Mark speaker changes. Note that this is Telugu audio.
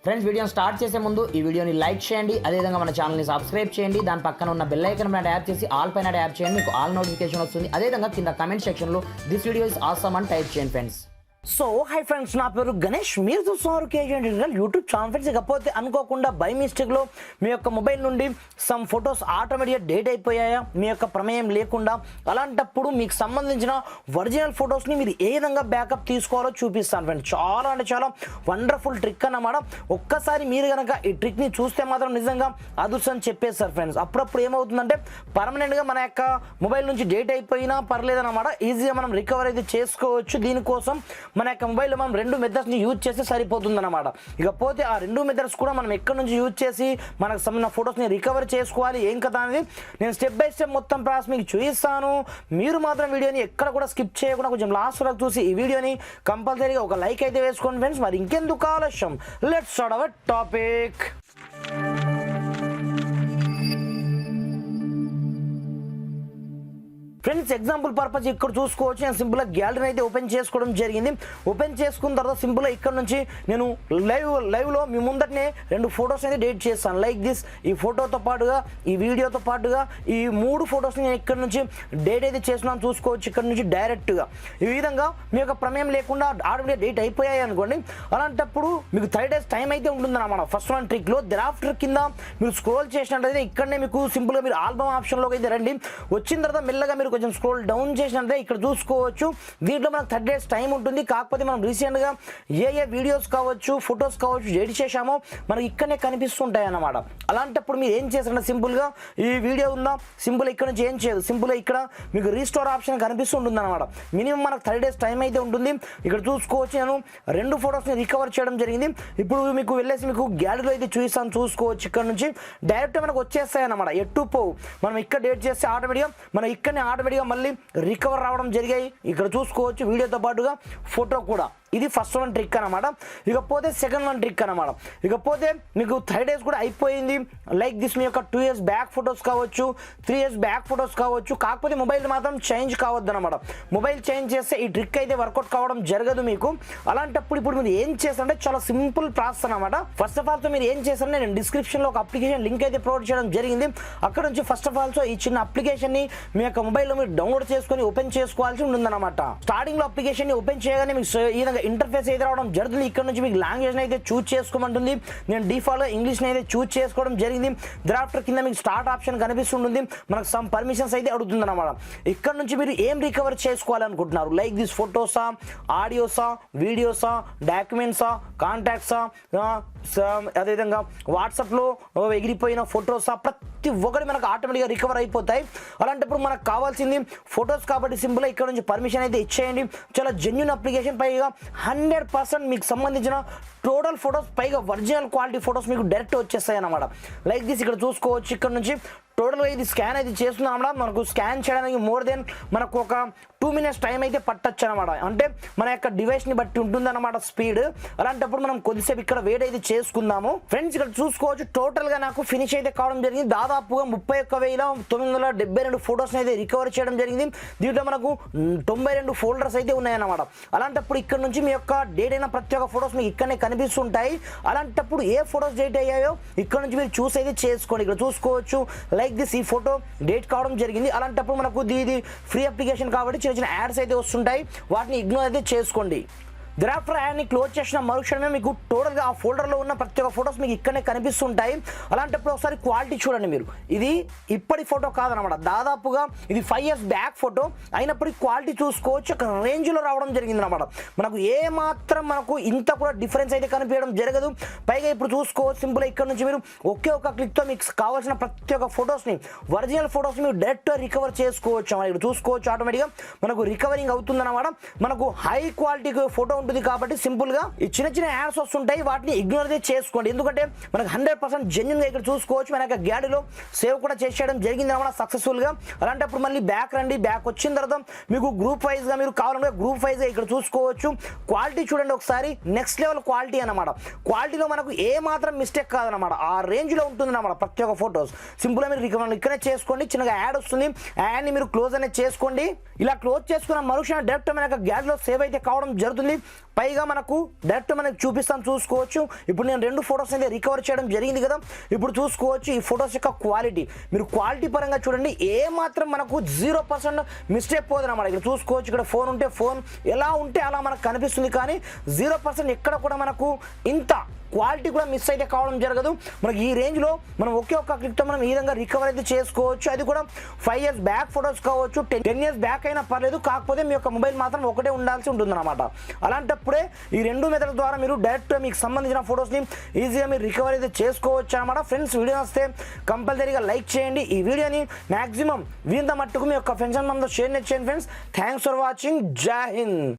Speaker 1: ఫ్రెండ్స్, వీడియోని స్టార్ట్ చేసే ముందు ఈ వీడియోని లైక్ చేయండి, అదేవిధంగా మన ఛానల్ని సబ్స్క్రైబ్ చేయండి. దాని పక్కన ఉన్న బెల్ ఐకాన్ పైన ట్యాప్ చేసి ఆల్ పైన ట్యాప్ చేయండి, మీకు ఆల్ నోటిఫికేషన్ వస్తుంది. అదేవిధంగా కింద కమెంట్ సెక్షన్లో దిస్ వీడియో ఇస్ ఆసమ్ అని టైప్ చేయండి ఫ్రెండ్స్.
Speaker 2: సో హై ఫ్రెండ్స్, నా పేరు గణేష్, మీరు చూస్తున్నారు కేజీ యూట్యూబ్ ఛానల్. ఫ్రెండ్స్, ఇకపోతే అనుకోకుండా బై మిస్టేక్లో మీ యొక్క మొబైల్ నుండి సమ్ ఫొటోస్ ఆటోమేటిక్గా డేట్ అయిపోయాయా మీ యొక్క ప్రమేయం లేకుండా. అలాంటప్పుడు మీకు సంబంధించిన ఒరిజినల్ ఫొటోస్ని మీరు ఏ విధంగా బ్యాకప్ తీసుకోవాలో చూపిస్తాను ఫ్రెండ్స్. చాలా అంటే చాలా వండర్ఫుల్ ట్రిక్ అన్నమాట. ఒక్కసారి మీరు కనుక ఈ ట్రిక్ని చూస్తే మాత్రం నిజంగా అదృష్టం చెప్పేస్తారు ఫ్రెండ్స్. అప్పుడప్పుడు ఏమవుతుందంటే పర్మనెంట్గా మన యొక్క మొబైల్ నుంచి డేట్ అయిపోయినా పర్లేదన్నమాట, ఈజీగా మనం రికవర్ అయితే చేసుకోవచ్చు. దీనికోసం మన యొక్క మొబైల్లో మనం రెండు మెథడ్స్ని యూజ్ చేస్తే సరిపోతుందన్నమాట. ఇకపోతే ఆ రెండు మెథడ్స్ కూడా మనం ఎక్కడి నుంచి యూజ్ చేసి మనకు సంబంధించిన ఫొటోస్ని రికవర్ చేసుకోవాలి ఏం కదా అనేది నేను స్టెప్ బై స్టెప్ మొత్తం ప్రాసెస్ మీకు చూపిస్తాను. మీరు మాత్రం వీడియోని ఎక్కడ కూడా స్కిప్ చేయకుండా కొంచెం లాస్ట్ వరకు చూసి ఈ వీడియోని కంపల్సరీగా ఒక లైక్ అయితే వేసుకోండి ఫ్రెండ్స్. మరి ఇంకెందుకు ఆలస్యం, let's start our topic. Friends, example purpose ఇక్కడ చూసుకోవచ్చు. నేను సింపుల్గా గ్యాలరీని అయితే ఓపెన్ చేసుకోవడం జరిగింది. ఓపెన్ చేసుకున్న తర్వాత సింపుల్గా ఇక్కడ నుంచి నేను లైవ్లో మీ ముందటనే రెండు ఫొటోస్ అయితే డేట్ చేస్తాను. లైక్ దిస్, ఈ ఫోటోతో పాటుగా ఈ వీడియోతో పాటుగా ఈ మూడు ఫొటోస్ని నేను ఇక్కడ నుంచి డేట్ అయితే చేస్తున్నాను చూసుకోవచ్చు. ఇక్కడ నుంచి డైరెక్ట్గా ఈ విధంగా మీ యొక్క ప్రమేయం లేకుండా ఆటోమేటిక్ డేట్ అయిపోయాయి అనుకోండి. అలాంటప్పుడు మీకు 3 days టైం అయితే ఉంటుందన్నమాట. ఫస్ట్ వన్ ట్రిక్లో thereafter కింద మీరు స్క్రోల్ చేసినట్లయితే ఇక్కడనే మీకు సింపుల్గా మీరు ఆల్బమ్ ఆప్షన్లోకి అయితే రండి. వచ్చిన తర్వాత మెల్లగా మీరు కొంచెం స్క్రోల్ డౌన్ చేసినట్లయితే ఇక్కడ చూసుకోవచ్చు. దీంట్లో మనకు 30 days టైం ఉంటుంది. కాకపోతే మనం రీసెంట్గా ఏ వీడియోస్ కావచ్చు, ఫొటోస్ కావచ్చు ఎడిట్ చేశామో మనకి ఇక్కడనే కనిపిస్తుంటాయి అన్నమాట. అలాంటప్పుడు మీరు ఏం చేస్తారంటే సింపుల్గా ఈ వీడియో ఉందా, సింపుల్ ఇక్కడ నుంచి ఏం చేయదు, సింపుల్గా ఇక్కడ మీకు రీస్టోర్ ఆప్షన్ కనిపిస్తుంటుంది అనమాట. మినిమం మనకు 30 days టైం అయితే ఉంటుంది. ఇక్కడ చూసుకోవచ్చు, నేను 2 ఫొటోస్ని రికవర్ చేయడం జరిగింది. ఇప్పుడు మీకు వెళ్ళేసి మీకు గ్యాలరీలో అయితే చూపిస్తాను చూసుకోవచ్చు. ఇక్కడ నుంచి డైరెక్ట్ మనకు వచ్చేస్తాయి అన్నమాట, ఎటు పోవు. మనం ఇక్కడ డేట్ చేస్తే ఆటోమేటిక్గా మనం ఇక్కడనే ఆటోమేటిక్గా మళ్ళీ రికవర్ రావడం జరిగాయి. ఇక్కడ చూసుకోవచ్చు వీడియోతో పాటుగా ఫోటో కూడా. ఇది ఫస్ట్ వన్ ట్రిక్ అనమాట. ఇకపోతే సెకండ్ వన్ ట్రిక్ అనమాట. ఇకపోతే మీకు 3 days కూడా అయిపోయింది. లైక్ దిస్, మీ యొక్క 2 years బ్యాక్ ఫొటోస్ కావచ్చు, 3 years బ్యాక్ ఫొటోస్ కావచ్చు. కాకపోతే మొబైల్ మాత్రం చేంజ్ కావద్దు అనమాట. మొబైల్ చేంజ్ చేస్తే ఈ ట్రిక్ అయితే వర్కౌట్ కావడం జరగదు మీకు. అలాంటప్పుడు ఇప్పుడు మీరు ఏం చేస్తారంటే చాలా సింపుల్ ప్రాసెస్ అనమాట. ఫస్ట్ ఆఫ్ ఆల్ మీరు ఏం చేస్తారంటే నేను డిస్క్రిప్షన్లో ఒక అప్లికేషన్ లింక్ అయితే ప్రొవైడ్ చేయడం జరిగింది. అక్కడ నుంచి ఫస్ట్ ఆఫ్ ఆల్ ఈ చిన్న అప్లికేషన్ని మీ యొక్క మొబైల్లో మీరు డౌన్లోడ్ చేసుకొని ఓపెన్ చేసుకోవాల్సి ఉంటుందన్నమాట. స్టార్టింగ్లో అప్లికేషన్ని ఓపెన్ చేయగానే మీకు ఈ విధంగా ఇంటర్ఫేస్ అయితే రావడం జరుగుతుంది. ఇక్కడ నుంచి మీకు లాంగ్వేజ్ అయితే చూజ్ చేసుకోమంటుంది. నేను డిఫాల్ట్గా ఇంగ్లీష్ అయితే చూజ్ చేసుకోవడం జరిగింది. thereafter కింద మీకు స్టార్ట్ ఆప్షన్ కనిపిస్తుంటుంది. మనకు సమ్ పర్మిషన్స్ అయితే అడుగుతుంది అనమాట. ఇక్కడ నుంచి మీరు ఏం రికవర్ చేసుకోవాలనుకుంటున్నారు, లైక్ దిస్ ఫొటోసా, ఆడియోసా, వీడియోసా, డాక్యుమెంట్సా, కాంటాక్ట్సా, అదేవిధంగా వాట్సాప్లో ఎగిరిపోయిన ఫొటోసా, ప్రతి ఒక్కటి మనకు ఆటోమేటిక్గా రికవర్ అయిపోతాయి. అలాంటప్పుడు మనకు కావాల్సింది ఫొటోస్ కాబట్టి సింపుల్గా ఇక్కడ నుంచి పర్మిషన్ అయితే ఇచ్చేయండి. చాలా జెన్యూన్ అప్లికేషన్, పైగా 100% మీకు సంబంధించిన టోటల్ ఫొటోస్, పైగా ఒరిజినల్ క్వాలిటీ ఫొటోస్ మీకు డైరెక్ట్ వచ్చేస్తాయి అన్నమాట. లైక్ దిస్, ఇక్కడ చూసుకోవచ్చు. ఇక్కడ నుంచి టోటల్గా ఇది స్కాన్ అయితే చేస్తున్నాం అన్నమాట. మనకు స్కాన్ చేయడానికి మోర్ దెన్ మనకు ఒక 2 minutes టైం అయితే పట్టచ్చు అనమాట. అంటే మన యొక్క డివైస్ని బట్టి ఉంటుందన్నమాట స్పీడ్. అలాంటప్పుడు మనం కొద్దిసేపు ఇక్కడ వెయిట్ అయితే చేసుకుందాము. ఫ్రెండ్స్, ఇక్కడ చూసుకోవచ్చు టోటల్గా నాకు ఫినిష్ అయితే కావడం జరిగింది. దాదాపుగా 31,972 ఫొటోస్ని అయితే రికవర్ చేయడం జరిగింది. దీంట్లో మనకు 92 ఫోల్డర్స్ అయితే ఉన్నాయన్నమాట. అలాంటప్పుడు ఇక్కడ నుంచి మీ యొక్క డేట్ అయిన ప్రతి ఒక్క ఫొటోస్ మీకు ఇక్కడనే కనిపిస్తుంటాయి. అలాంటప్పుడు ఏ ఫొటోస్ డేట్ అయ్యాయో ఇక్కడ నుంచి మీరు చూస్ అయితే చేసుకోండి. ఇక్కడ చూసుకోవచ్చు లైక్ దిస్, ఈ ఫోటో డేట్ కావడం జరిగింది. అలాంటప్పుడు మనకు ఇది ఫ్రీ అప్లికేషన్ కాబట్టి చిన్న చిన్న యాడ్స్ అయితే వస్తుంటాయి, వాటిని ఇగ్నోర్ అయితే చేసుకోండి. thereafter యాడ్ని క్లోజ్ చేసిన మరుక్షణమే మీకు టోటల్గా ఆ ఫోల్డర్లో ఉన్న ప్రతి ఒక్క ఫొటోస్ మీకు ఇక్కడనే కనిపిస్తుంటాయి. అలాంటప్పుడు ఒకసారి క్వాలిటీ చూడండి మీరు. ఇది ఇప్పటి ఫోటో కాదనమాట, దాదాపుగా ఇది 5 years బ్యాక్ ఫోటో అయినప్పటికీ క్వాలిటీ చూసుకోవచ్చు ఒక రేంజ్లో రావడం జరిగింది అనమాట. మనకు ఏ మాత్రం మనకు ఇంత కూడా డిఫరెన్స్ అయితే కనిపించడం జరగదు. పైగా ఇప్పుడు చూసుకోవచ్చు సింపుల్గా ఇక్కడ నుంచి మీరు ఒకే ఒక క్లిక్తో మీకు కావాల్సిన ప్రతి ఒక్క ఫొటోస్ని, ఒరిజినల్ ఫొటోస్ని మీరు డైరెక్ట్గా రికవర్ చేసుకోవచ్చు. ఇక్కడ చూసుకోవచ్చు ఆటోమేటిక్గా మనకు రికవరింగ్ అవుతుందన్నమాట. మనకు హై క్వాలిటీ ఫోటో ఉంటుంది కాబట్టి సింపుల్గా ఈ చిన్న చిన్న యాడ్స్ వస్తుంటాయి, వాటిని ఇగ్నోర్ అయితే చేసుకోండి. ఎందుకంటే మనకు 100% జెన్యూన్గా ఇక్కడ చూసుకోవచ్చు మన యొక్క గ్యాలరీలో సేవ్ కూడా చేసేయడం జరిగింది అనమాట సక్సెస్ఫుల్గా. అలాంటప్పుడు మళ్ళీ బ్యాక్ రండి. బ్యాక్ వచ్చిన తర్వాత మీకు గ్రూప్ వైజ్గా మీరు కావాలంటే గ్రూప్ వైజ్గా ఇక్కడ చూసుకోవచ్చు. క్వాలిటీ చూడండి ఒకసారి, నెక్స్ట్ లెవెల్ క్వాలిటీ అనమాట. క్వాలిటీలో మనకు ఏ మాత్రం మిస్టేక్ కాదనమాట, ఆ రేంజ్లో ఉంటుంది అనమాట ప్రతి ఒక్క ఫొటోస్. సింపుల్గా మీరు ఇక్కడే చేసుకోండి. చిన్నగా యాడ్ వస్తుంది, యాడ్ని మీరు క్లోజ్ అనేది చేసుకోండి. ఇలా క్లోజ్ చేసుకున్న మరుక్షణం డైరెక్ట్ మన యొక్క గ్యాలరీలో సేవ్ అయితే కావడం జరుగుతుంది. పైగా మనకు డైరెక్ట్ మనకు చూపిస్తాను, చూసుకోవచ్చు. ఇప్పుడు నేను 2 ఫొటోస్ అయితే రికవర్ చేయడం జరిగింది కదా. ఇప్పుడు చూసుకోవచ్చు ఈ ఫొటోస్ యొక్క క్వాలిటీ. మీరు క్వాలిటీ పరంగా చూడండి, ఏ మాత్రం మనకు 0% మిస్టేక్ పోదన్నమాట. ఇక్కడ చూసుకోవచ్చు, ఇక్కడ ఫోన్ ఉంటే ఫోన్ ఎలా ఉంటే అలా మనకు కనిపిస్తుంది, కానీ 0% ఎక్కడ కూడా మనకు ఇంత క్వాలిటీ కూడా మిస్ అయితే కావడం జరగదు. మనకి ఈ రేంజ్లో మనం ఒకే ఒక్క క్లిక్తో మనం ఈ విధంగా రికవర్ అయితే చేసుకోవచ్చు. అది కూడా 5 years బ్యాక్ ఫొటోస్ కావచ్చు, 10 years బ్యాక్ అయినా పర్లేదు, కాకపోతే మీ యొక్క మొబైల్ మాత్రం ఒకటే ఉండాల్సి ఉంటుంది అనమాట. అలాంటప్పుడే ఈ 2 మెథడ్ల ద్వారా మీరు డైరెక్ట్ మీకు సంబంధించిన ఫొటోస్ని ఈజీగా మీరు రికవర్ అయితే చేసుకోవచ్చు అనమాట. ఫ్రెండ్స్, వీడియో వస్తే కంపల్సరీగా లైక్ చేయండి. ఈ వీడియోని మ్యాక్సిమం వీంత మట్టుకు మీ యొక్క ఫ్రెండ్స్ అండ్ మనతో షేర్ చేయండి ఫ్రెండ్స్. Thanks for watching. జై హింద్.